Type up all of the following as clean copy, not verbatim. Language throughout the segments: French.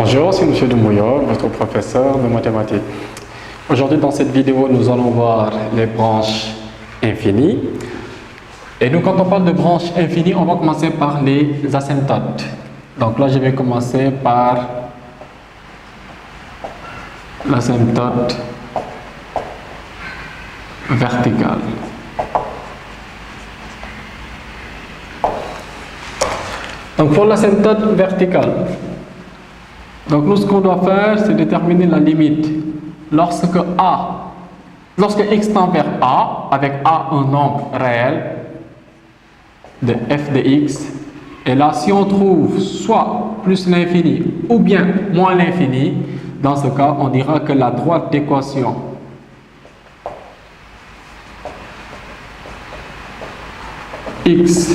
Bonjour, c'est M. Doumbouya, votre professeur de mathématiques. Aujourd'hui, dans cette vidéo, nous allons voir les branches infinies. Et nous, quand on parle de branches infinies, on va commencer par les asymptotes. Donc là, je vais commencer par l'asymptote verticale. Donc pour l'asymptote verticale, donc nous ce qu'on doit faire, c'est déterminer la limite. Lorsque x tend vers a, avec a un nombre réel de f de x, et là si on trouve soit plus l'infini ou bien moins l'infini, dans ce cas on dira que la droite d'équation x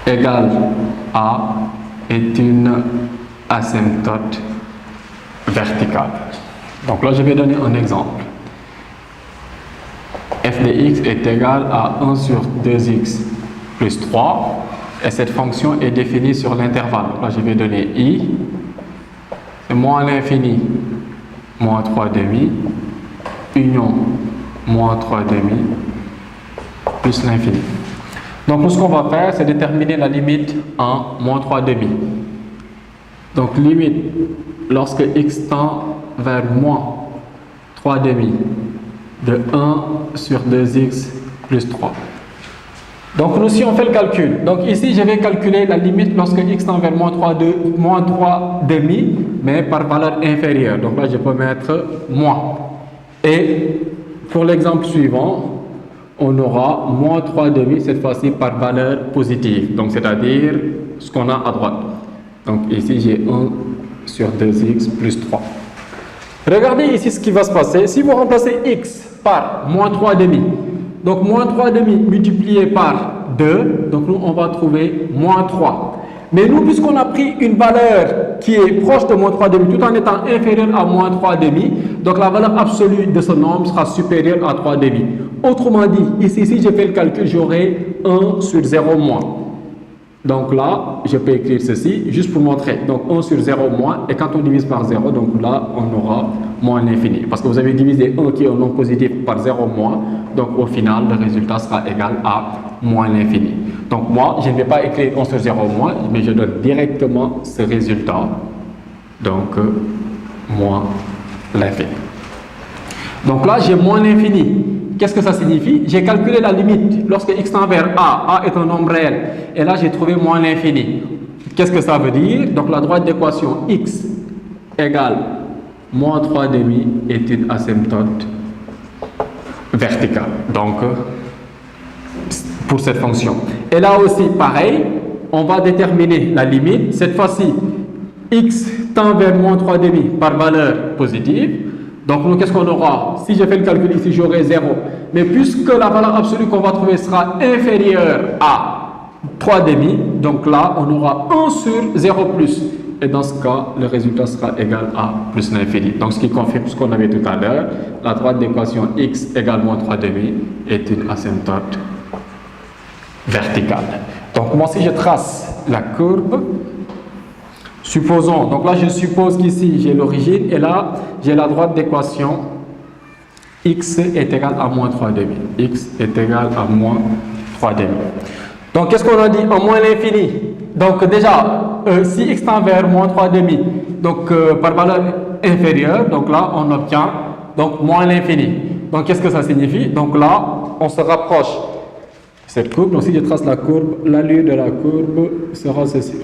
égale a est une asymptote verticale. Donc là, je vais donner un exemple. f de x est égal à 1 sur 2x plus 3 et cette fonction est définie sur l'intervalle. Là, je vais donner i, c'est moins l'infini, moins 3 demi, union, moins 3 demi, plus l'infini. Donc, nous, ce qu'on va faire, c'est déterminer la limite en moins 3 demi. Donc, limite, lorsque x tend vers moins 3 demi de 1 sur 2x plus 3. Donc, nous, si on fait le calcul, donc ici, je vais calculer la limite lorsque x tend vers moins 3 demi, mais par valeur inférieure. Donc là, je peux mettre moins. Et pour l'exemple suivant, on aura moins 3 demi, cette fois-ci par valeur positive. Donc, c'est-à-dire ce qu'on a à droite. Donc, ici, j'ai 1 sur 2x plus 3. Regardez ici ce qui va se passer. Si vous remplacez x par moins 3 demi, donc moins 3 demi multiplié par 2, donc nous, on va trouver moins 3. Mais nous, puisqu'on a pris une valeur qui est proche de moins 3 demi, tout en étant inférieure à moins 3 demi, donc la valeur absolue de ce nombre sera supérieure à 3 demi. Autrement dit, ici, si je fais le calcul, j'aurai 1 sur 0 moins. Donc là, je peux écrire ceci, juste pour montrer. Donc 1 sur 0 moins, et quand on divise par 0, donc là, on aura moins l'infini. Parce que vous avez divisé 1 qui est un nombre positif par 0 moins, donc au final, le résultat sera égal à moins l'infini. Donc moi, je ne vais pas écrire 1 sur 0 moins, mais je donne directement ce résultat. Donc, moins l'infini. Donc là, j'ai moins l'infini. Qu'est-ce que ça signifie? J'ai calculé la limite lorsque x tend vers a est un nombre réel, et là j'ai trouvé moins l'infini. Qu'est-ce que ça veut dire? Donc la droite d'équation x égale moins 3 demi est une asymptote verticale. Donc, pour cette fonction. Et là aussi, pareil, on va déterminer la limite. Cette fois-ci, x tend vers moins 3 demi par valeur positive. Donc, nous, qu'est-ce qu'on aura? Si je fais le calcul ici, j'aurai 0. Mais puisque la valeur absolue qu'on va trouver sera inférieure à 3 demi, donc là, on aura 1 sur 0 plus. Et dans ce cas, le résultat sera égal à plus l'infini. Donc, ce qui confirme ce qu'on avait tout à l'heure, la droite d'équation x égale moins 3 demi est une asymptote verticale. Donc, moi, si je trace la courbe, supposons, donc là je suppose qu'ici j'ai l'origine et là j'ai la droite d'équation x est égal à moins 3 demi. X est égal à moins 3 demi. Donc qu'est-ce qu'on a dit? En moins l'infini. Donc déjà, si x tend vers moins 3 demi, donc par valeur inférieure, donc là on obtient donc moins l'infini. Donc qu'est-ce que ça signifie? Donc là on se rapproche cette courbe. Donc si je trace la courbe, l'allure de la courbe sera ceci.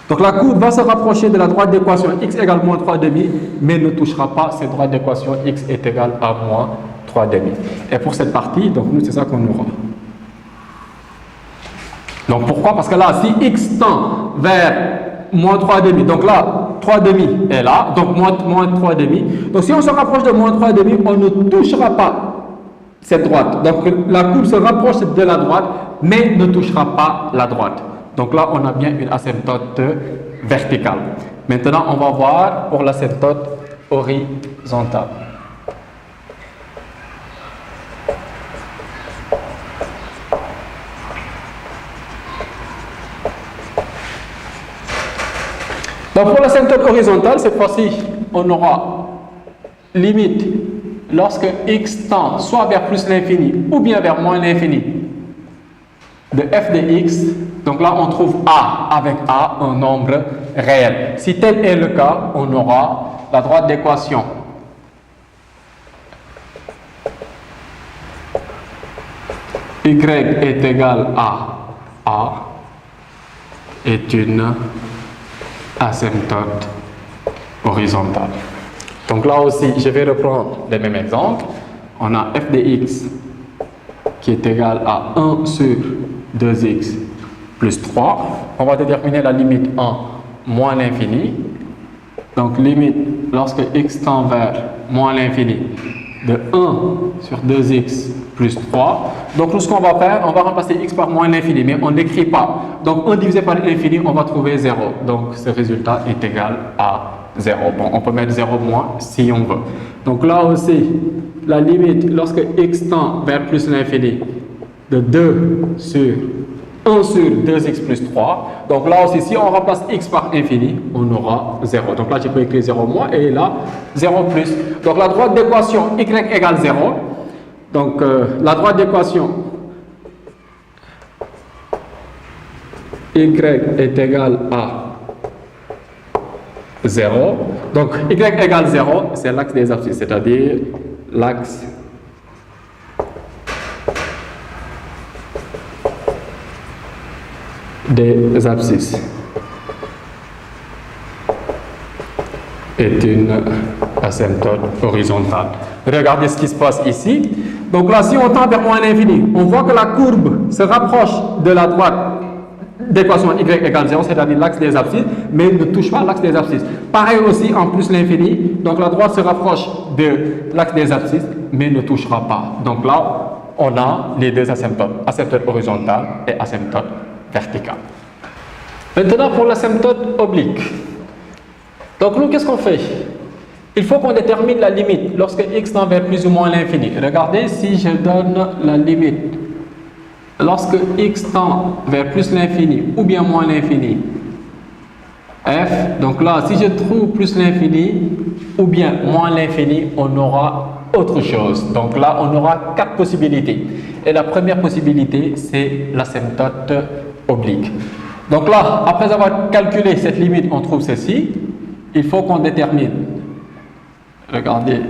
Donc la courbe va se rapprocher de la droite d'équation x égale moins 3 demi, mais ne touchera pas cette droite d'équation x est égal à moins 3 demi. Et pour cette partie, donc nous c'est ça qu'on aura. Donc pourquoi? Parce que là, si x tend vers moins 3 demi, donc là, 3 demi est là, donc moins 3 demi. Donc si on se rapproche de moins 3 demi, on ne touchera pas cette droite. Donc la courbe se rapproche de la droite, mais ne touchera pas la droite. Donc là, on a bien une asymptote verticale. Maintenant, on va voir pour l'asymptote horizontale. Donc pour l'asymptote horizontale, cette fois-ci, on aura limite lorsque x tend soit vers plus l'infini ou bien vers moins l'infini de f de x. Donc là, on trouve a, avec a, un nombre réel. Si tel est le cas, on aura la droite d'équation y est égal à a est une asymptote horizontale. Donc là aussi, je vais reprendre le même exemple. On a f de x qui est égal à 1 sur 2x plus 3. On va déterminer la limite en moins l'infini. Donc limite lorsque x tend vers moins l'infini de 1 sur 2x plus 3. Donc nous, ce qu'on va faire, on va remplacer x par moins l'infini, mais on n'écrit pas. Donc 1 divisé par l'infini, on va trouver 0. Donc ce résultat est égal à 0. Bon, on peut mettre 0 moins si on veut. Donc là aussi, la limite lorsque x tend vers plus l'infini de 2 sur 1 sur 2x plus 3. Donc là aussi, si on remplace x par infini, on aura 0. Donc là, je peux écrire 0 moins et là, 0 plus. Donc la droite d'équation y égale 0. Donc la droite d'équation y est égale à 0. Donc y égale 0, c'est l'axe des abscisses, c'est-à-dire l'axe des abscisses est une asymptote horizontale. Regardez ce qui se passe ici. Donc là, si on tend vers moins l'infini, on voit que la courbe se rapproche de la droite d'équation y égale 0, c'est-à-dire l'axe des abscisses, mais ne touche pas l'axe des abscisses. Pareil aussi en plus l'infini, donc la droite se rapproche de l'axe des abscisses, mais ne touchera pas. Donc là, on a les deux asymptotes, asymptote horizontale et asymptote verticale. Maintenant, pour l'asymptote oblique. Donc nous, qu'est-ce qu'on fait? Il faut qu'on détermine la limite lorsque x tend vers plus ou moins l'infini. Regardez, si je donne la limite lorsque x tend vers plus l'infini ou bien moins l'infini, f, donc là, si je trouve plus l'infini ou bien moins l'infini, on aura autre chose. Donc là, on aura 4 possibilités. Et la première possibilité, c'est l'asymptote oblique. Donc là, après avoir calculé cette limite, on trouve ceci. Il faut qu'on détermine, regardez,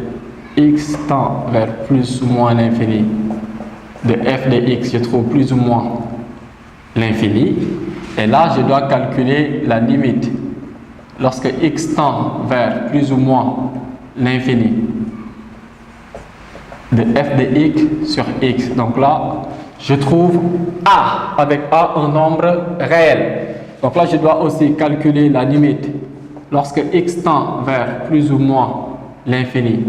x tend vers plus ou moins l'infini de f de x, je trouve plus ou moins l'infini. Et là, je dois calculer la limite lorsque x tend vers plus ou moins l'infini de f de x sur x. Donc là, je trouve a, avec a un nombre réel. Donc là, je dois aussi calculer la limite lorsque x tend vers plus ou moins l'infini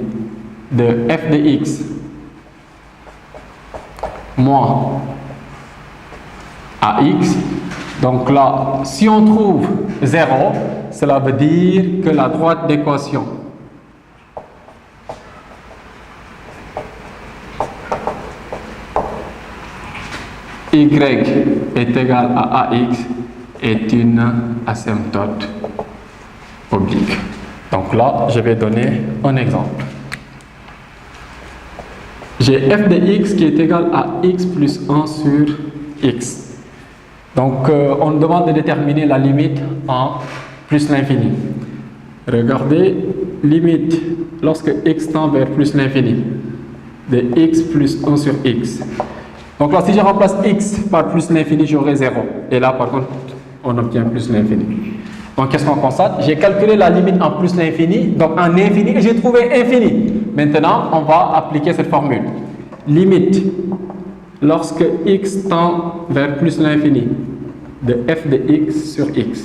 de f de x moins ax. Donc là, si on trouve 0, cela veut dire que la droite d'équation y est égal à ax est une asymptote oblique. Donc là, je vais donner un exemple. J'ai f de x qui est égal à x plus 1 sur x. Donc, on nous demande de déterminer la limite en plus l'infini. Regardez, limite lorsque x tend vers plus l'infini de x plus 1 sur x. Donc là, si je remplace x par plus l'infini, j'aurai 0. Et là, par contre, on obtient plus l'infini. Donc, qu'est-ce qu'on constate? J'ai calculé la limite en plus l'infini, donc en infini, et j'ai trouvé infini. Maintenant, on va appliquer cette formule. Limite, lorsque x tend vers plus l'infini, de f de x sur x.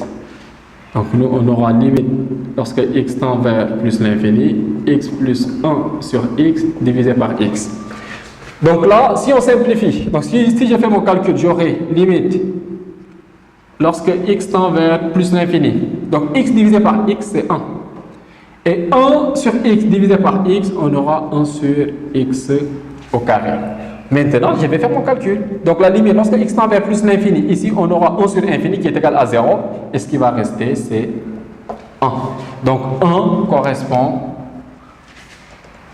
Donc, nous, on aura limite, lorsque x tend vers plus l'infini, x plus 1 sur x divisé par x. Donc là, si on simplifie, donc si je fais mon calcul, j'aurai limite lorsque x tend vers plus l'infini. Donc x divisé par x, c'est 1. Et 1 sur x divisé par x, on aura 1 sur x au carré. Maintenant, je vais faire mon calcul. Donc la limite, lorsque x tend vers plus l'infini, ici, on aura 1 sur infini qui est égal à 0. Et ce qui va rester, c'est 1. Donc 1 correspond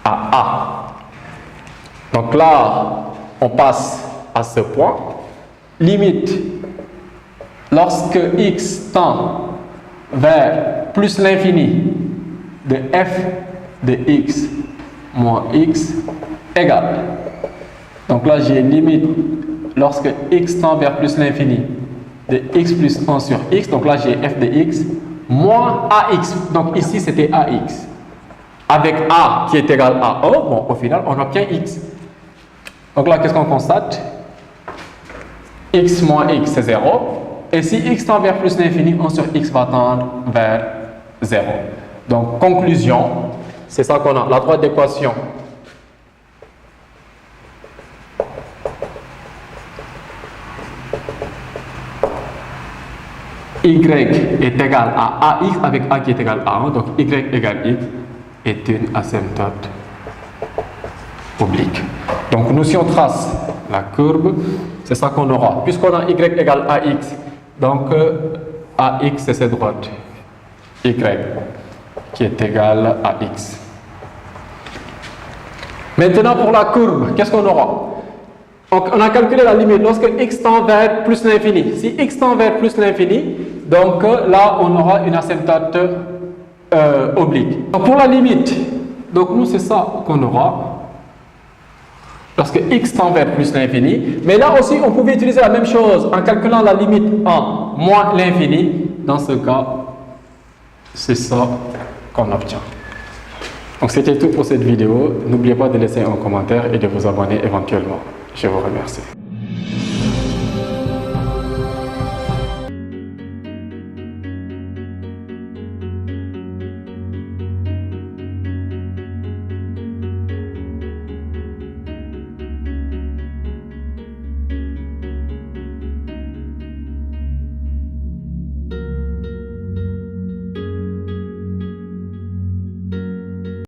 à A. Donc là, on passe à ce point. Limite, lorsque x tend vers plus l'infini de f de x moins x égale. Donc là, j'ai limite lorsque x tend vers plus l'infini de x plus 1 sur x. Donc là, j'ai f de x moins ax. Donc ici, c'était ax. Avec a qui est égal à 1, bon, au final, on obtient x. Donc là, qu'est-ce qu'on constate? X moins x, c'est 0. Et si x tend vers plus l'infini, 1 sur x va tendre vers 0. Donc, conclusion, c'est ça qu'on a. La droite d'équation y est égal à ax avec a qui est égal à 1. Donc, y égale x est une asymptote oblique. Donc, nous, si on trace la courbe, c'est ça qu'on aura. Puisqu'on a y égale ax, donc ax, c'est cette droite. Y qui est égal à x. Maintenant, pour la courbe, qu'est-ce qu'on aura? Donc, on a calculé la limite lorsque x tend vers plus l'infini. Si x tend vers plus l'infini, donc là, on aura une asymptote oblique. Donc, pour la limite, donc nous, c'est ça qu'on aura lorsque x tend vers plus l'infini. Mais là aussi, on pouvait utiliser la même chose en calculant la limite en moins l'infini. Dans ce cas, c'est ça qu'on obtient. Donc, c'était tout pour cette vidéo. N'oubliez pas de laisser un commentaire et de vous abonner éventuellement. Je vous remercie.